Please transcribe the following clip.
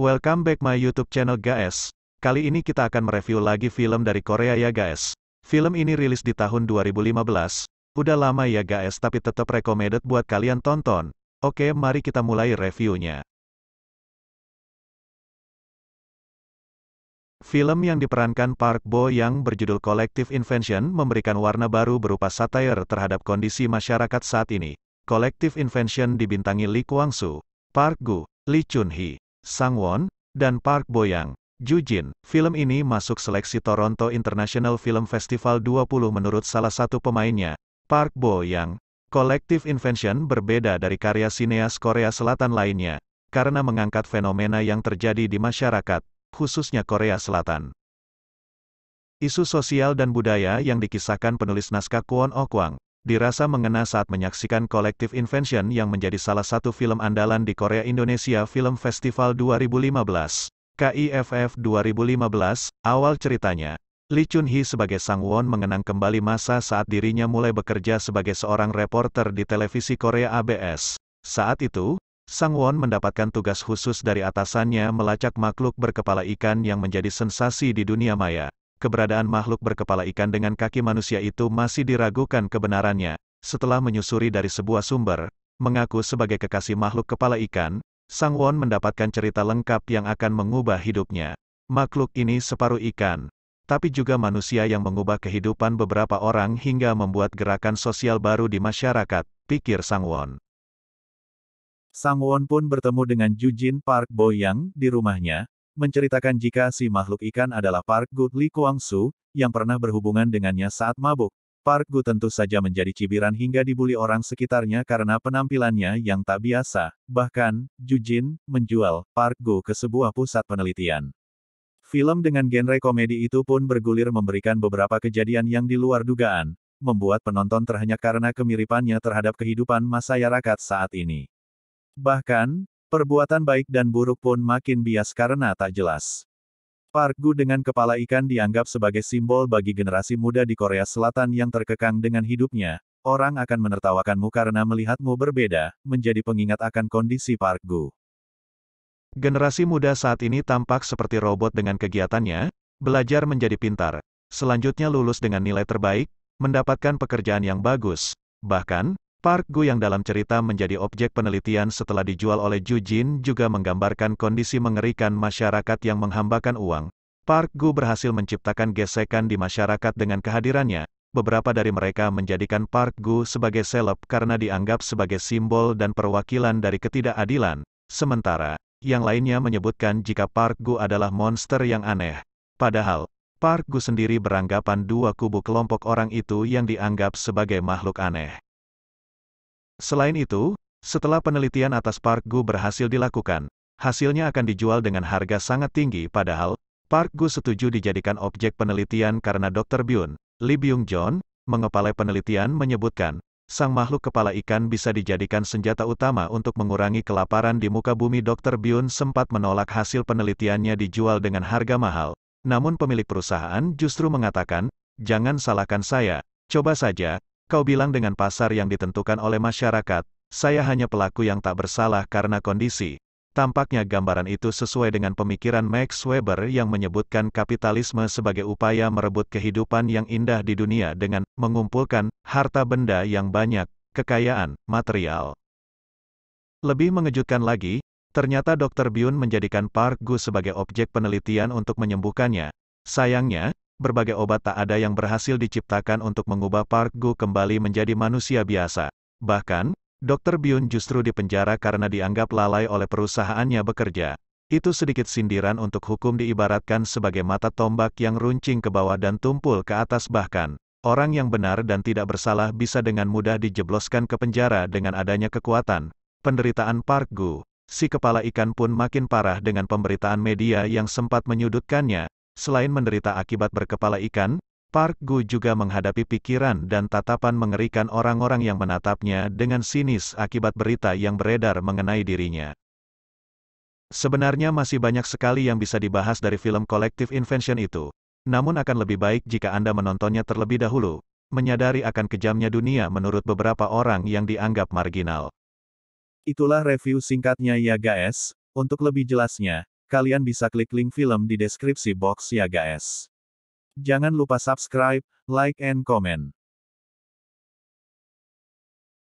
Welcome back my YouTube channel guys. Kali ini kita akan mereview lagi film dari Korea ya guys. Film ini rilis di tahun 2015. Udah lama ya guys tapi tetap recommended buat kalian tonton. Oke mari kita mulai reviewnya. Film yang diperankan Park Bo Young berjudul Collective Invention memberikan warna baru berupa satire terhadap kondisi masyarakat saat ini. Collective Invention dibintangi Lee Kwang Soo, Park Gu, Lee Chun Hee, Sang Won, dan Park Bo Young. Ju Jin, film ini masuk seleksi Toronto International Film Festival 20 menurut salah satu pemainnya, Park Bo Young. Collective Invention berbeda dari karya sineas Korea Selatan lainnya, karena mengangkat fenomena yang terjadi di masyarakat, khususnya Korea Selatan. Isu sosial dan budaya yang dikisahkan penulis naskah Kwon Oh Kwang, dirasa mengena saat menyaksikan Collective Invention yang menjadi salah satu film andalan di Korea Indonesia Film Festival 2015. KIFF 2015, awal ceritanya, Lee Chun Hee sebagai Sang Won mengenang kembali masa saat dirinya mulai bekerja sebagai seorang reporter di televisi Korea ABS. Saat itu, Sang Won mendapatkan tugas khusus dari atasannya melacak makhluk berkepala ikan yang menjadi sensasi di dunia maya. Keberadaan makhluk berkepala ikan dengan kaki manusia itu masih diragukan kebenarannya. Setelah menyusuri dari sebuah sumber, mengaku sebagai kekasih makhluk kepala ikan, Sang Won mendapatkan cerita lengkap yang akan mengubah hidupnya. Makhluk ini separuh ikan, tapi juga manusia yang mengubah kehidupan beberapa orang hingga membuat gerakan sosial baru di masyarakat, pikir Sang Won. Sang Won pun bertemu dengan Ju Jin Park Bo Young di rumahnya, menceritakan jika si makhluk ikan adalah Park Gu Lee Kwang Soo, yang pernah berhubungan dengannya saat mabuk. Park Gu tentu saja menjadi cibiran hingga dibully orang sekitarnya karena penampilannya yang tak biasa. Bahkan, Ju Jin menjual Park Gu ke sebuah pusat penelitian. Film dengan genre komedi itu pun bergulir memberikan beberapa kejadian yang di luar dugaan, membuat penonton terhenyak karena kemiripannya terhadap kehidupan masyarakat saat ini. Bahkan, perbuatan baik dan buruk pun makin bias karena tak jelas. Park Gu dengan kepala ikan dianggap sebagai simbol bagi generasi muda di Korea Selatan yang terkekang dengan hidupnya. Orang akan menertawakanmu karena melihatmu berbeda, menjadi pengingat akan kondisi Park Gu. Generasi muda saat ini tampak seperti robot dengan kegiatannya, belajar menjadi pintar, selanjutnya lulus dengan nilai terbaik, mendapatkan pekerjaan yang bagus. Bahkan, Park Gu yang dalam cerita menjadi objek penelitian setelah dijual oleh Ju Jin juga menggambarkan kondisi mengerikan masyarakat yang menghambakan uang. Park Gu berhasil menciptakan gesekan di masyarakat dengan kehadirannya. Beberapa dari mereka menjadikan Park Gu sebagai seleb karena dianggap sebagai simbol dan perwakilan dari ketidakadilan. Sementara, yang lainnya menyebutkan jika Park Gu adalah monster yang aneh. Padahal, Park Gu sendiri beranggapan dua kubu kelompok orang itu yang dianggap sebagai makhluk aneh. Selain itu, setelah penelitian atas Park Gu berhasil dilakukan, hasilnya akan dijual dengan harga sangat tinggi padahal, Park Gu setuju dijadikan objek penelitian karena Dr. Byun, Lee Byung John, mengepalai penelitian menyebutkan, sang makhluk kepala ikan bisa dijadikan senjata utama untuk mengurangi kelaparan di muka bumi. Dr. Byun sempat menolak hasil penelitiannya dijual dengan harga mahal. Namun pemilik perusahaan justru mengatakan, jangan salahkan saya, coba saja. Kau bilang dengan pasar yang ditentukan oleh masyarakat, saya hanya pelaku yang tak bersalah karena kondisi. Tampaknya gambaran itu sesuai dengan pemikiran Max Weber yang menyebutkan kapitalisme sebagai upaya merebut kehidupan yang indah di dunia dengan mengumpulkan harta benda yang banyak, kekayaan, material. Lebih mengejutkan lagi, ternyata Dr. Byun menjadikan Park Gu sebagai objek penelitian untuk menyembuhkannya. Sayangnya, berbagai obat tak ada yang berhasil diciptakan untuk mengubah Park Gu kembali menjadi manusia biasa. Bahkan, Dr. Byun justru dipenjara karena dianggap lalai oleh perusahaannya bekerja. Itu sedikit sindiran untuk hukum diibaratkan sebagai mata tombak yang runcing ke bawah dan tumpul ke atas. Bahkan, orang yang benar dan tidak bersalah bisa dengan mudah dijebloskan ke penjara dengan adanya kekuatan. Penderitaan Park Gu, si kepala ikan pun makin parah dengan pemberitaan media yang sempat menyudutkannya. Selain menderita akibat berkepala ikan, Park Gu juga menghadapi pikiran dan tatapan mengerikan orang-orang yang menatapnya dengan sinis akibat berita yang beredar mengenai dirinya. Sebenarnya masih banyak sekali yang bisa dibahas dari film Collective Invention itu. Namun akan lebih baik jika Anda menontonnya terlebih dahulu, menyadari akan kejamnya dunia menurut beberapa orang yang dianggap marginal. Itulah review singkatnya ya guys. Untuk lebih jelasnya, Kalian bisa klik link film di deskripsi box ya guys. Jangan lupa subscribe, like and comment.